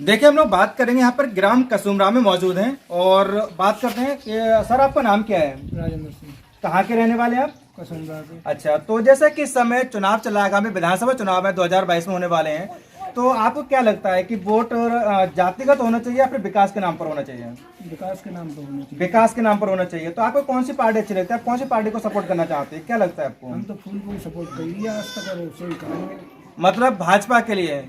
देखिए हम लोग बात करेंगे यहाँ पर ग्राम कसुमरा में मौजूद हैं और बात करते हैं कि सर आपका नाम क्या है? राजेंद्र सिंह। कहाँ के रहने वाले हैं आप? कसुमरा से। अच्छा, तो जैसा कि इस समय चुनाव चला है, आगामी विधानसभा चुनाव है 2022 में होने वाले हैं, तो आपको क्या लगता है कि वोट जातिगत होना चाहिए या फिर विकास के नाम पर होना चाहिए? विकास के नाम पर होना चाहिए। विकास के नाम पर होना चाहिए। तो आपको कौन सी पार्टी अच्छी लगती है? आप कौन सी पार्टी को सपोर्ट करना चाहते हैं? क्या लगता है आपको? हम तो फूल को सपोर्ट करिए आज तक और उससे ही करेंगे। मतलब भाजपा के लिए?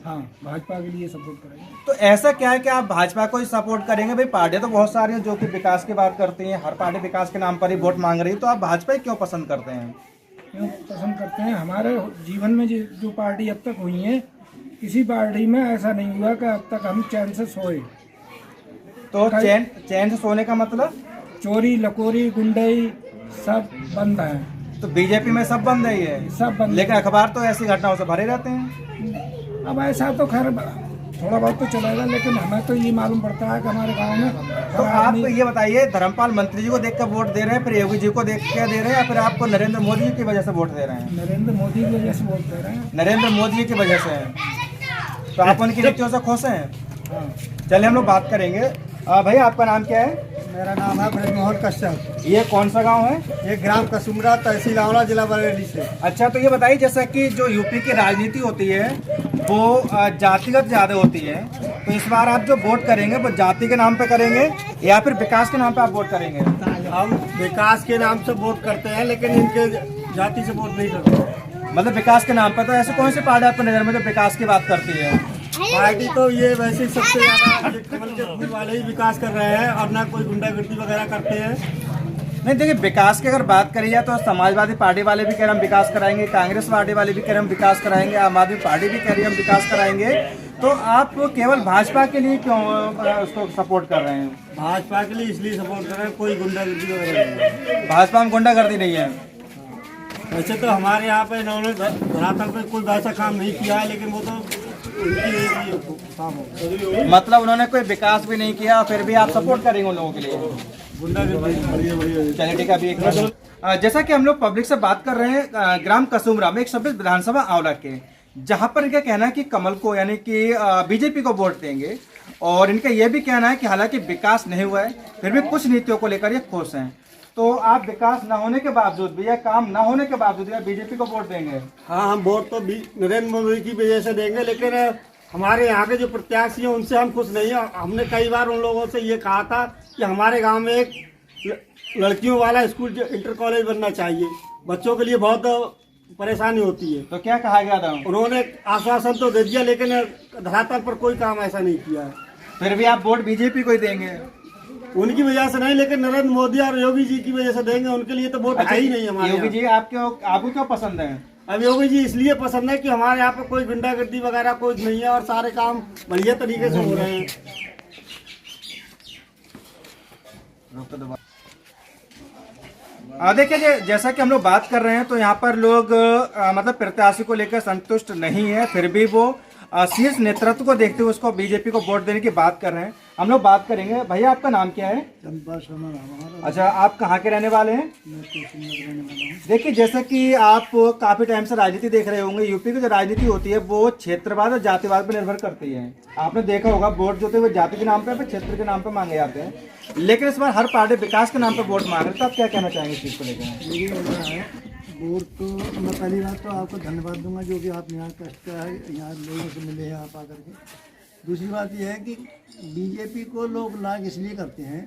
हाँ, भाजपा के लिए सपोर्ट करेंगे। तो ऐसा क्या है कि आप भाजपा को ही सपोर्ट करेंगे? भाई पार्टियां तो बहुत सारी हैं जो कि विकास की बात करती हैं, हर पार्टी विकास के नाम पर ही वोट मांग रही है, तो आप भाजपा ही क्यों पसंद करते हैं? क्यों पसंद करते हैं? हमारे जीवन में जो पार्टी अब तक हुई है, किसी पार्टी में ऐसा नहीं हुआ कि अब तक हम चैन से सोए। तो चैन से सोने का मतलब? चोरी लकोरी गुंडई सब बंद है। तो बीजेपी में सब बंद है ये? सब बंद। लेकिन अखबार तो ऐसी घटनाओं से भरे रहते हैं। अब ऐसा तो खैर थोड़ा बहुत तो चलेगा, लेकिन हमें तो ये मालूम पड़ता है कि हमारे गांव में। तो आप ये बताइए, धर्मपाल मंत्री जी को देख कर वोट दे रहे हैं, फिर योगी जी को देख कर दे रहे हैं, या फिर आपको नरेंद्र मोदी जी की वजह से वोट दे रहे हैं? नरेंद्र मोदी की वजह से वोट दे रहे हैं। नरेंद्र मोदी जी की वजह से? तो आप उनकी नीतियों से खुश हैं? हाँ। चलिए हम लोग बात करेंगे। भैया आपका नाम क्या है? मेरा नाम है ब्रजमोहन कश्यप। ये कौन सा गांव है? ये ग्राम कसुमरा, तहसील आंवला, जिला बरेली से। अच्छा, तो ये बताइए, जैसा कि जो यूपी की राजनीति होती है वो जातिगत ज़्यादा होती है, तो इस बार आप जो वोट करेंगे वो जाति के नाम पे करेंगे या फिर विकास के नाम पे आप वोट करेंगे? हम विकास के नाम से वोट करते हैं, लेकिन इनके जाति से वोट नहीं करते। मतलब विकास के नाम पर। तो ऐसे कौन सी पार्टी आपकी नज़र में जो विकास की बात करती है? पार्टी तो ये वैसे ही सबसे ज्यादा कमल के फूल वाले ही विकास कर रहे हैं और ना कोई गुंडागर्दी वगैरह करते हैं। नहीं, देखिए विकास की अगर बात करी जाए तो समाजवादी पार्टी वाले भी कह रहे हम विकास कराएंगे, कांग्रेस पार्टी वाले भी कह रहे हम विकास कराएंगे, आम आदमी पार्टी भी कह रही है हम विकास कराएंगे, तो आप केवल भाजपा के लिए क्यों उसको सपोर्ट कर रहे हैं? भाजपा के लिए इसलिए सपोर्ट कर रहे हैं, कोई गुंडागर्दी वगैरह नहीं है। भाजपा में गुंडागर्दी नहीं है? वैसे तो हमारे यहाँ पे इन्होंने धरातल पे कोई वैसा काम नहीं किया है, लेकिन वो तो उनकी काम हो। मतलब उन्होंने कोई विकास भी नहीं किया, फिर भी आप सपोर्ट करेंगे उन लोगों के लिए? चलिए ठीक है। अभी एक जैसा कि हम लोग पब्लिक से बात कर रहे हैं ग्राम कसुमरा में 126 विधानसभा आंवला के, जहां पर इनका कहना है कि कमल को यानी कि बीजेपी को वोट देंगे, और इनका यह भी कहना है कि हालांकि विकास नहीं हुआ है फिर भी कुछ नीतियों को लेकर ये खुश हैं। तो आप विकास न होने के बावजूद भी या काम न होने के बावजूद या बीजेपी को वोट देंगे? हाँ, हम वोट तो नरेंद्र मोदी की वजह से देंगे, लेकिन हमारे यहाँ के जो प्रत्याशी हैं उनसे हम खुश नहीं है। हमने कई बार उन लोगों से ये कहा था कि हमारे गांव में एक लड़कियों वाला स्कूल इंटर कॉलेज बनना चाहिए, बच्चों के लिए बहुत परेशानी होती है। तो क्या कहा गया था? उन्होंने आश्वासन तो दे दिया, लेकिन धरातल पर कोई काम ऐसा नहीं किया है। फिर भी आप वोट बीजेपी को ही देंगे? उनकी वजह से नहीं, लेकिन नरेंद्र मोदी और योगी जी की वजह से देंगे। उनके लिए तो वोट है ही नहीं हमारे। योगी जी आपको क्यों पसंद है? अब योगी जी इसलिए पसंद है कि हमारे यहाँ पे कोई गुंडागर्दी वगैरह कुछ नहीं है और सारे काम बढ़िया तरीके से हो रहे हैं। देखिए, जैसा कि हम लोग बात कर रहे हैं तो यहाँ पर लोग मतलब प्रत्याशी को लेकर संतुष्ट नहीं है, फिर भी वो शीर्ष नेतृत्व को देखते हुए उसको बीजेपी को वोट देने की बात कर रहे हैं। हम लोग बात करेंगे। भैया आपका नाम क्या है? चंपा शर्मा नाम। अच्छा, आप कहाँ के रहने वाले हैं? देखिए, जैसे कि आप काफी टाइम से राजनीति देख रहे होंगे, यूपी की जो राजनीति होती है वो क्षेत्रवाद और जातिवाद पर निर्भर करती है। आपने देखा होगा वोट जो थे वो जाति के नाम पे फिर क्षेत्र के नाम पे मांगे जाते हैं, लेकिन इस बार हर पार्टी विकास के नाम पे वोट मांग रहे हैं। तो आप क्या कहना चाहेंगे इस चीज को लेकर? वोट तो मैं पहली बात तो आपको धन्यवाद दूंगा जो कि आप यहाँ कष्ट का है, यहाँ लोगों से मिले हैं आप आकर के। दूसरी बात यह है कि बीजेपी को लोग लाग इसलिए करते हैं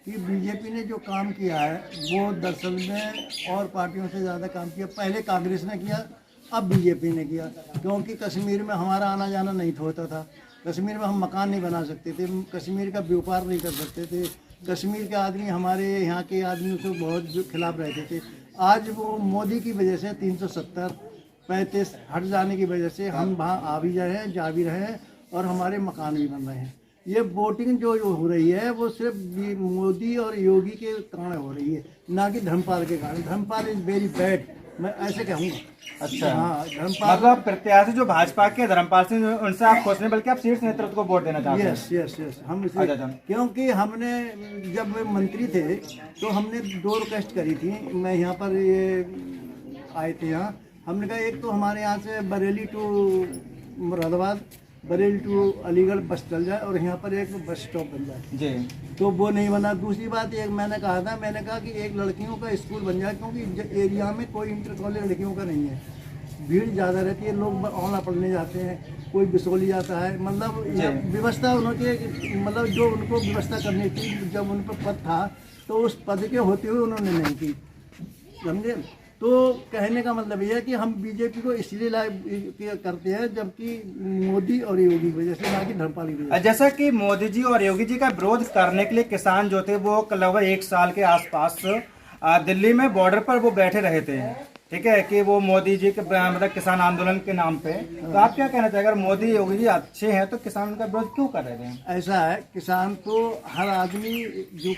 कि बीजेपी ने जो काम किया है वो दरअसल में और पार्टियों से ज़्यादा काम किया। पहले कांग्रेस ने किया, अब बीजेपी ने किया। क्योंकि कश्मीर में हमारा आना जाना नहीं होता था, कश्मीर में हम मकान नहीं बना सकते थे, कश्मीर का व्यापार नहीं कर सकते थे, कश्मीर के आदमी हमारे यहाँ के आदमियों से बहुत खिलाफ रहते थे। आज वो मोदी की वजह से 370 35 हट जाने की वजह से हम वहाँ आ भी रहे हैं, जा भी रहे हैं और हमारे मकान भी बन रहे हैं। ये वोटिंग जो हो रही है वो सिर्फ मोदी और योगी के कारण हो रही है, ना कि धर्मपाल के कारण। धर्मपाल इज वेरी बैड, मैं ऐसे कहूँगा। अच्छा, हाँ, धर्मपाल मतलब प्रत्याशी जो भाजपा के धर्मपाल सिंह, उनसे आप खुश नहीं बल्कि आप शीर्ष नेतृत्व को वोट देना चाहते हैं? यस यस यस, हम इसलिए क्योंकि हमने जब मंत्री थे तो हमने 2 रिक्वेस्ट करी थी। मैं यहाँ पर ये आए थे यहाँ, हमने कहा एक तो हमारे यहाँ से बरेली टू मुरादाबाद बरेली टू अलीगढ़ बस चल जाए और यहाँ पर एक बस स्टॉप बन जाए जी। तो वो नहीं बना। दूसरी बात एक मैंने कहा कि एक लड़कियों का स्कूल बन जाए, क्योंकि एरिया में कोई इंटर कॉलेज लड़कियों का नहीं है, भीड़ ज़्यादा रहती है, लोग ऑनलाइन पढ़ने जाते हैं, कोई बिसोली जाता है। मतलब व्यवस्था उन्होंने मतलब जो उनको व्यवस्था करनी थी जब उन पर पद था तो उस पद के होते हुए उन्होंने नहीं की, समझे। तो कहने का मतलब ये है कि हम बीजेपी को इसलिए करते हैं जबकि मोदी और योगी की वजह से, ना कि धर्मपाल की वजह से। जैसा कि मोदी जी और योगी जी का विरोध करने के लिए किसान जो थे वो लगभग 1 साल के आसपास दिल्ली में बॉर्डर पर वो बैठे रहे थे, ठीक है, कि वो मोदी जी के मतलब किसान आंदोलन के नाम पे। तो आप क्या कहना चाहिए, अगर मोदी योगी जी अच्छे हैं तो किसान का विरोध क्यों कर रहे थे? ऐसा है, किसान तो हर आदमी जो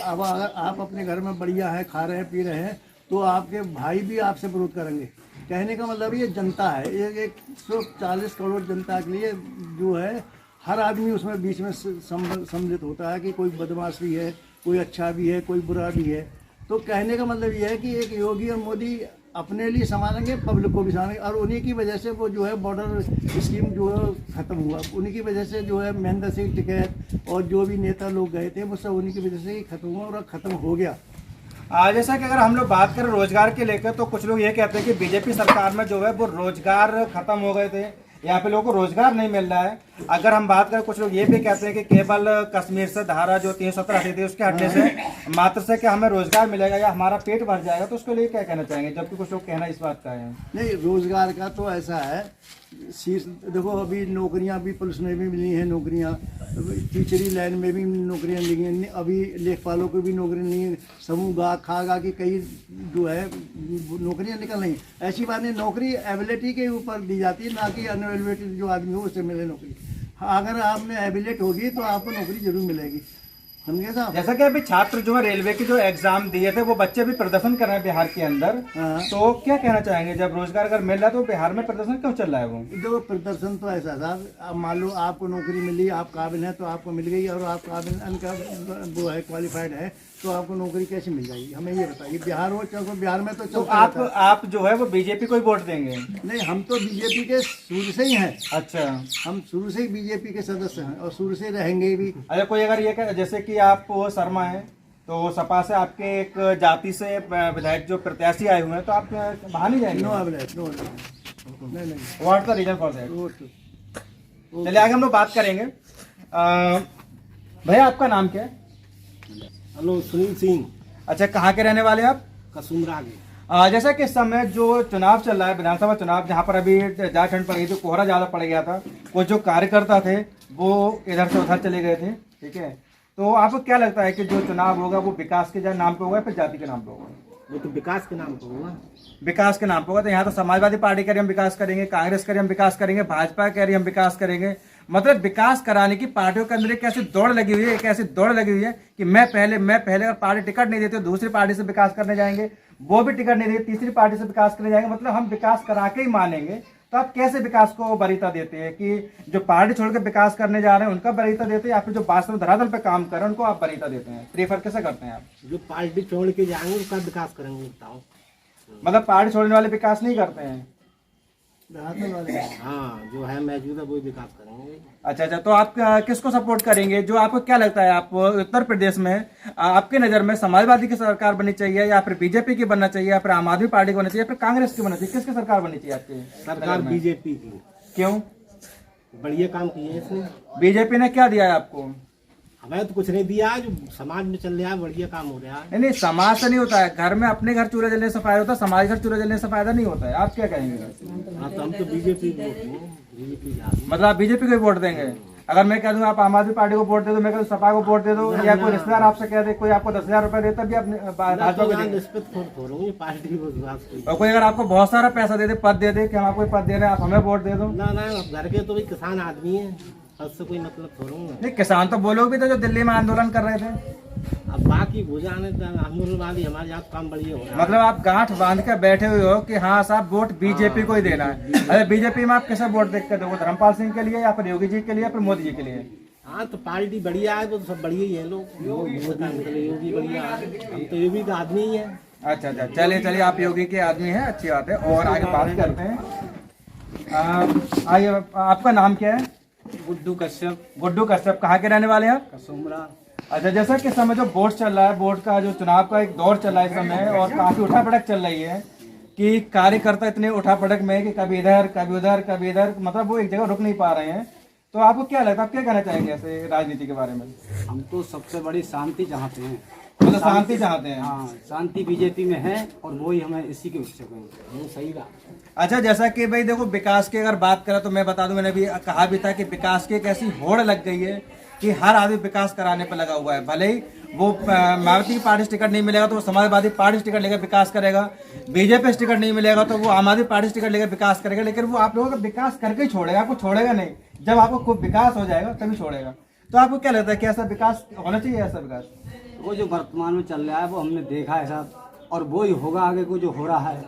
अब अगर आप अपने घर में बढ़िया है, खा रहे हैं, पी रहे हैं, तो आपके भाई भी आपसे विरोध करेंगे। कहने का मतलब ये जनता है, ये 140 करोड़ जनता के लिए जो है हर आदमी उसमें बीच में सम्मिलित होता है कि कोई बदमाश भी है, कोई अच्छा भी है, कोई बुरा भी है। तो कहने का मतलब ये है कि एक योगी और मोदी अपने लिए संभालेंगे, पब्लिक को भी संभालेंगे, और उन्हीं की वजह से वो जो है बॉर्डर स्कीम जो है ख़त्म हुआ। उन्हीं की वजह से जो है महेंद्र सिंह टिकैत और जो भी नेता लोग गए थे वो सब उन्हीं की वजह से ही ख़त्म हुआ और ख़त्म हो गया। जैसा कि अगर हम लोग बात करें रोजगार के लेकर, तो कुछ लोग ये कहते हैं कि बीजेपी सरकार में जो है वो रोजगार खत्म हो गए थे, यहाँ पे लोगों को रोजगार नहीं मिल रहा है। अगर हम बात करें, कुछ लोग ये भी कहते हैं कि केवल कश्मीर से धारा जो 370 हटी थी उसके हटने से मात्र से क्या हमें रोजगार मिलेगा या हमारा पेट भर जाएगा, तो उसके लिए क्या कहना चाहेंगे, जबकि कुछ लोग कहना इस बात का है? नहीं, रोजगार का तो ऐसा है, देखो अभी नौकरियां भी पुलिस में भी मिली हैं, नौकरियां टीचरी लाइन में भी नौकरियां मिली हैं, अभी लेखपालों को भी नौकरी नहीं है, समूह गा खागा की कई जो है नौकरियां निकल रही। ऐसी बात नहीं, नौकरी एबिलिटी के ऊपर दी जाती है, ना कि अनएबिलिटी जो आदमी हो उससे मिले नौकरी। हाँ, अगर आपने एबिलिट होगी तो आपको नौकरी जरूर मिलेगी, समझे साहब। जैसा कि अभी छात्र जो है रेलवे के जो एग्जाम दिए थे वो बच्चे भी प्रदर्शन कर रहे हैं बिहार के अंदर, तो क्या कहना चाहेंगे, जब रोजगार अगर मिल रहा है तो बिहार में प्रदर्शन क्यों चल रहा है? वो देखो प्रदर्शन तो ऐसा साहब, अब मान लो आपको नौकरी मिली, आप काबिल हैं तो आपको मिल गई, और आप काबिल अनका वो है क्वालिफाइड है तो आपको नौकरी कैसे मिल जाएगी, हमें ये बताइए। बिहार हो चाहे बिहार में तो आप जो है वो बीजेपी को ही वोट देंगे? नहीं, हम तो बीजेपी के शुरू से ही हैं। अच्छा, हम शुरू से ही बीजेपी के सदस्य हैं और शुरू से रहेंगे भी। अच्छा, कोई अगर ये जैसे कि आप शर्मा है तो सपा से आपके एक जाति से विधायक जो प्रत्याशी आए हुए हैं, तो आप बाहर नहीं जाएंगे? नो नहीं। What the reason for that? चलिए आगे हम लोग बात करेंगे। भैया आपका नाम क्या है? हेलो, सुनील सिंह। अच्छा, कहाँ के रहने वाले आप? कसुमरा के। जैसा कि इस समय जो चुनाव चल रहा है, विधानसभा चुनाव, जहाँ पर अभी ज्यादा ठंड पड़ गई थी, कोहरा ज्यादा पड़ गया था, कुछ जो कार्यकर्ता थे वो इधर से उधर चले गए थे, ठीक है, तो आपको क्या लगता है कि जो चुनाव होगा वो विकास के नाम पे होगा या फिर जाति के नाम पे होगा? वो तो विकास के नाम पे होगा। विकास के नाम पे होगा। तो यहाँ तो समाजवादी पार्टी कह रही हम विकास करेंगे, कांग्रेस कह रही हम विकास करेंगे, भाजपा कह रही हम विकास करेंगे। मतलब विकास कराने की पार्टियों के अंदर एक ऐसी दौड़ लगी हुई है, एक ऐसी दौड़ लगी हुई है कि मैं पहले अगर पार्टी टिकट नहीं देती तो दूसरी पार्टी से विकास करने जाएंगे, वो भी टिकट नहीं देती तीसरी पार्टी से विकास करने जाएंगे। मतलब हम विकास करा के ही मानेंगे। तो आप कैसे विकास को वरीयता देते हैं कि जो पार्टी छोड़कर विकास करने जा रहे हैं उनका वरीयता देते हैं, या फिर जो वास्तव में धरातल पे काम कर रहे हैं उनको आप वरीयता देते हैं? प्रेफर कैसे करते हैं आप? जो पार्टी छोड़ के जाएंगे उसका विकास करेंगे, बताओ। मतलब पार्टी छोड़ने वाले विकास नहीं करते हैं? हाँ, जो है मौजूदा वो विकास करेंगे। अच्छा, तो आप किसको सपोर्ट करेंगे? जो आपको क्या लगता है, आप उत्तर प्रदेश में आपके नजर में समाजवादी की सरकार बननी चाहिए या फिर बीजेपी की बनना चाहिए या फिर आम आदमी पार्टी की बननी चाहिए या फिर कांग्रेस की बननी चाहिए? किसकी सरकार बननी चाहिए आपकी? सरकार बीजेपी की। क्यों? बढ़िया काम किए इसने। बीजेपी ने क्या दिया है आपको? हमें तो कुछ नहीं दिया, जो समाज में चल रहा है बढ़िया काम हो रहा है। नहीं, समाज से नहीं होता है, घर में अपने घर चूल्हे जलने से फायदा होता है, समाज घर चूल्हे जलने से फायदा नहीं होता है। आप क्या कहेंगे? हाँ, तो हम तो बीजेपी मतलब आप बीजेपी को वोट देंगे? अगर मैं कह दूं आप आम आदमी पार्टी को वोट दे दो, मैं कहूँ सपा को वोट दे दो, या कोई रिश्तेदार आपसे कह दे, कोई आपको 10,000 रुपए देता भी अपने भाजपा को देंगे? और कोई अगर आपको बहुत सारा पैसा दे दे, पद दे दे कि हम आपको पद दे रहे हैं, आप हमें वोट दे दो? ना, घर के तो किसान आदमी है, उससे कोई मतलब थोड़ा नहीं। किसान तो वो लोग भी थे जो दिल्ली में आंदोलन कर रहे थे। अब बाकी भुजाने हमारे यहाँ काम बढ़िया हो रहा है। मतलब आप गांठ बांध कर बैठे हुए हो कि हाँ साहब वोट बीजेपी को ही देना है। अरे बीजेपी में आप किसे वोट देख कर दोगे? धर्मपाल सिंह के लिए या फिर योगी जी के लिए या फिर मोदी जी के लिए? हाँ, तो पार्टी बढ़िया है, वो तो सब बढ़िया ही है लोग। योगी बढ़िया है, हम तो योगी का आदमी ही है। अच्छा, चलिए आप योगी के आदमी हैं, अच्छी बात है। और आगे बात करते हैं। आइए, आपका नाम क्या है? गुड्डू कश्यप, गुड्डू कश्यप, कहाँ के रहने वाले हैं आप? कसुमरा। अच्छा, जैसा कि इस समय जो वोट चल रहा है, वोट का जो चुनाव का एक दौर चल रहा है इस समय, और काफी उठापटक चल रही है कि कार्यकर्ता इतने उठापटक में कि कभी इधर कभी उधर कभी इधर, मतलब वो एक जगह रुक नहीं पा रहे हैं। तो आपको क्या लगता है, आप क्या कहना चाहेंगे ऐसे राजनीति के बारे में? हम तो सबसे बड़ी शांति चाहते हैं, मतलब शांति चाहते हैं। हाँ, शांति बीजेपी में है और वही हमें इसी के उत्सव है, वो सही रहा। अच्छा, जैसा कि भाई देखो, विकास की अगर बात करें तो मैं बता दूं, मैंने भी कहा भी था कि विकास की एक ऐसी होड़ लग गई है कि हर आदमी विकास कराने पर लगा हुआ है। भले ही वो मायावती की पार्टी से टिकट नहीं मिलेगा तो वो समाजवादी पार्टी से टिकट लेकर विकास करेगा, बीजेपी से टिकट नहीं मिलेगा तो वो आम आदमी पार्टी से टिकट लेकर विकास करेगा, लेकिन वो आप लोगों का विकास करके ही छोड़ेगा, आपको छोड़ेगा नहीं। जब आपको खूब विकास हो जाएगा तभी छोड़ेगा। तो आपको क्या लगता है कि ऐसा विकास होना चाहिए, ऐसा विकास? वो जो वर्तमान में चल रहा है वो हमने देखा है साहब, और वो ही होगा आगे को जो हो रहा है।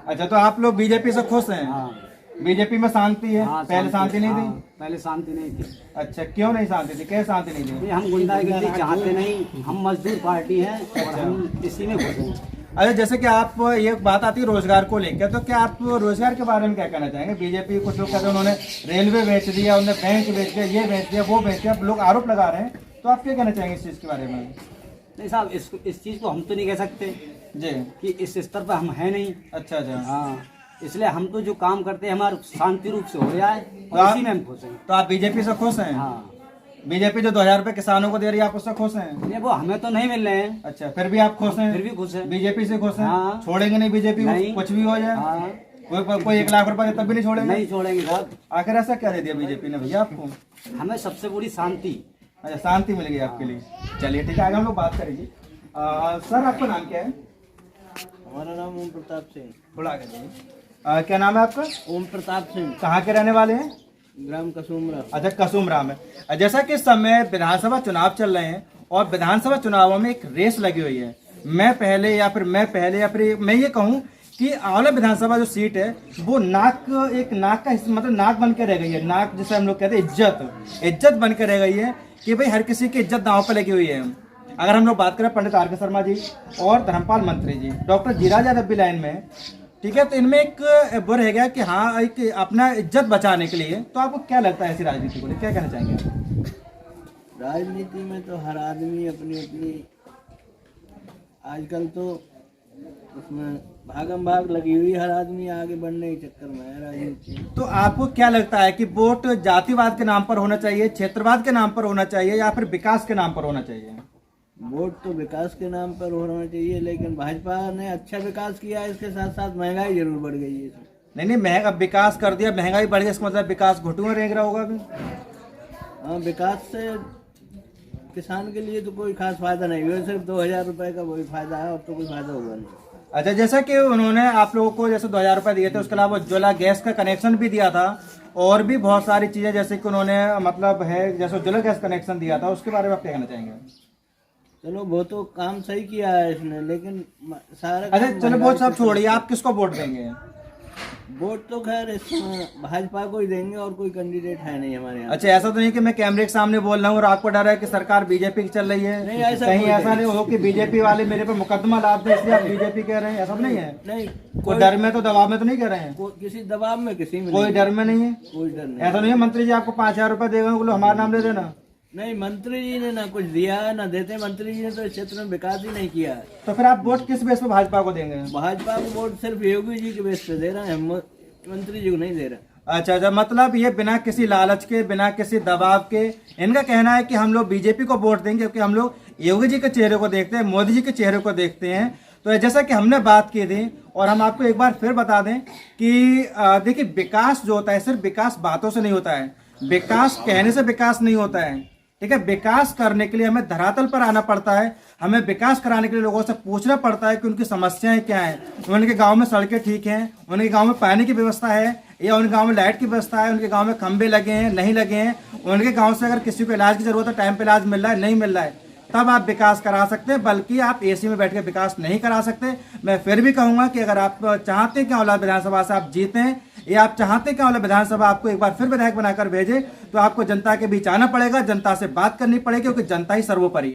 अच्छा, तो आप लोग बीजेपी से खुश हैं? हाँ, बीजेपी में शांति है? हाँ, पहले शांति नहीं हाँ, थी? पहले शांति नहीं थी। अच्छा, क्यों नहीं शांति थी, क्या शांति नहीं थी? ये हम गुंडागर्दी चाहते नहीं, हम मजदूर पार्टी हैं और हम इसी में खुश हैं। अच्छा, जैसे कि आप, ये बात आती है रोजगार को लेकर, तो क्या आप रोजगार के बारे में क्या कहना चाहेंगे? बीजेपी कुछ लोग कहते हैं उन्होंने रेलवे बेच दिया, उन्होंने बैंक बेच दिया, ये बेच दिया, वो बेच दिया, लोग आरोप लगा रहे हैं, तो आप क्या कहना चाहेंगे इस चीज के बारे में? नहीं साहब, इस चीज़ को हम तो नहीं कह सकते जी, कि इस स्तर पर हम हैं नहीं। अच्छा अच्छा। हाँ, इसलिए हम तो जो काम करते हैं हमारा शांति रूप से हो रहा है तो और आप- इसी में हम खुश हैं। तो आप बीजेपी से खुश हैं? हाँ, बीजेपी जो 2000 रुपए किसानों को दे रही है, आप उससे खुश हैं? नहीं वो हमें तो नहीं मिल रहे हैं, अच्छा, फिर भी आप खुश हैं? फिर भी खुश हैं। बीजेपी से खुश हैं? हाँ। छोड़ेंगे नहीं बीजेपी को, नहीं। कुछ भी हो जाए? हाँ, कोई 1 लाख रुपए दे तब भी नहीं छोड़ेंगे? नहीं छोड़ेंगे साहब। आखिर ऐसा क्या दे दिया बीजेपी ने भैया आपको? हमें सबसे बड़ी शांति। अच्छा, शांति मिल गई आपके लिए। चलिए ठीक है, आगे हम लोग बात करेंगे। सर, आपका नाम क्या है? हमारा नाम ओम प्रताप सिंह। थोड़ा आगे जाइए। क्या नाम है आपका? ओम प्रताप सिंह, कहाँ के रहने वाले हैं? ग्राम कसुमरा। अच्छा, कसुमरा में। जैसा कि इस समय विधानसभा चुनाव चल रहे हैं और विधानसभा चुनावों में एक रेस लगी हुई है, मैं पहले या फिर मैं ये कहूँ कि आंवला विधानसभा जो सीट है वो एक नाक का हिस्सा, मतलब नाक बन के रह गई है। नाक जिसे हम लोग कहते हैं इज्जत बन के रह गई है कि भाई हर किसी की इज्जत दांव पर लगी हुई है। अगर हम लोग बात करें पंडित आर.के. शर्मा जी और धर्मपाल मंत्री जी, डॉक्टर जीराज यादव भी लाइन में है, ठीक है, तो इनमें एक वो रह गया कि हाँ, एक अपना इज्जत बचाने के लिए। तो आपको क्या लगता है ऐसी राजनीति को लेकर, क्या कहना चाहेंगे आप? राजनीति में तो हर आदमी अपनी अपनी, आजकल तो उसमें भागम भाग लगी हुई, हर आदमी आगे बढ़ने के चक्कर में है राजनीति। तो आपको क्या लगता है कि वोट जातिवाद के नाम पर होना चाहिए, क्षेत्रवाद के नाम पर होना चाहिए, या फिर विकास के नाम पर होना चाहिए? वोट तो विकास के नाम पर होना चाहिए, लेकिन भाजपा ने अच्छा विकास किया है, इसके साथ साथ महंगाई जरूर बढ़ गई है। नहीं, महंगा विकास कर दिया, महंगाई बढ़ गई, इसका मतलब विकास घुटू में रेंग रहा होगा अभी। हाँ, विकास से किसान के लिए तो कोई खास फायदा नहीं हुआ, सिर्फ 2000 रुपए का वही फायदा है, और तो कोई फायदा हुआ नहीं। अच्छा, जैसा कि उन्होंने आप लोगों को जैसे 2000 रुपए दिए थे, उसके अलावा उज्ज्वला गैस का कनेक्शन भी दिया था, और भी बहुत सारी चीजें जैसे कि उन्होंने मतलब है, जैसे उज्ज्वला गैस कनेक्शन दिया था, उसके बारे में आप क्या कहना चाहेंगे? चलो वो तो काम सही किया है इसने, लेकिन सारा अच्छा, काम चलो वो महंगाई सब से- छोड़िए, आप किसको वोट देंगे? वोट तो खैर इसमें भाजपा को ही देंगे, और कोई कैंडिडेट है नहीं हमारे यहाँ। अच्छा, ऐसा तो नहीं कि मैं कैमरे के सामने बोल रहा हूँ और आपको डर है कि सरकार बीजेपी की चल रही है? नहीं, ऐसा कहीं कोई ऐसा नहीं। नहीं हो कि बीजेपी वाले मेरे पर मुकदमा लाद दे इसलिए आप बीजेपी कह रहे हैं, ऐसा तो नहीं है? नहीं, कोई डर में तो दबाव में तो नहीं कह रहे हैं? किसी दबाव में किसी में कोई नहीं, डर में नहीं है? कोई डर नहीं। ऐसा नहीं है मंत्री जी आपको 5000 रुपए देगा, बोलो हमारा नाम ले देना? नहीं, मंत्री जी ने ना कुछ दिया है ना देते, मंत्री जी ने तो इस क्षेत्र में विकास ही नहीं किया है। तो फिर आप वोट किस बेस पे भाजपा को देंगे? भाजपा को वोट सिर्फ योगी जी के बेस पे दे रहे हैं, मंत्री जी को नहीं दे रहे। अच्छा, मतलब ये बिना किसी लालच के, बिना किसी दबाव के, इनका कहना है कि हम लोग बीजेपी को वोट देंगे क्योंकि हम लोग योगी जी के चेहरे को देखते हैं, मोदी जी के चेहरे को देखते हैं। तो जैसा कि हमने बात की थी, और हम आपको एक बार फिर बता दें कि देखिए, विकास जो होता है सिर्फ विकास बातों से नहीं होता है, विकास कहने से विकास नहीं होता है, ठीक है। विकास करने के लिए हमें धरातल पर आना पड़ता है, हमें विकास कराने के लिए लोगों से पूछना पड़ता है कि उनकी समस्याएं क्या हैं, उनके गांव में सड़कें ठीक हैं, उनके गांव में पानी की व्यवस्था है, या उनके गांव में लाइट की व्यवस्था है, उनके गांव में खंबे लगे हैं नहीं लगे हैं, उनके गांव से अगर किसी को इलाज की जरूरत है टाइम पे इलाज मिल रहा है नहीं मिल रहा है, तब आप विकास करा सकते हैं। बल्कि आप एसी में बैठ के विकास नहीं करा सकते। मैं फिर भी कहूंगा कि अगर आप चाहते हैं कि आंवला विधानसभा से आप जीतें, या आप चाहते हैं कि आंवला विधानसभा आपको एक बार फिर विधायक बनाकर भेजे, तो आपको जनता के बीच आना पड़ेगा, जनता से बात करनी पड़ेगी, क्योंकि जनता ही सर्वोपरि।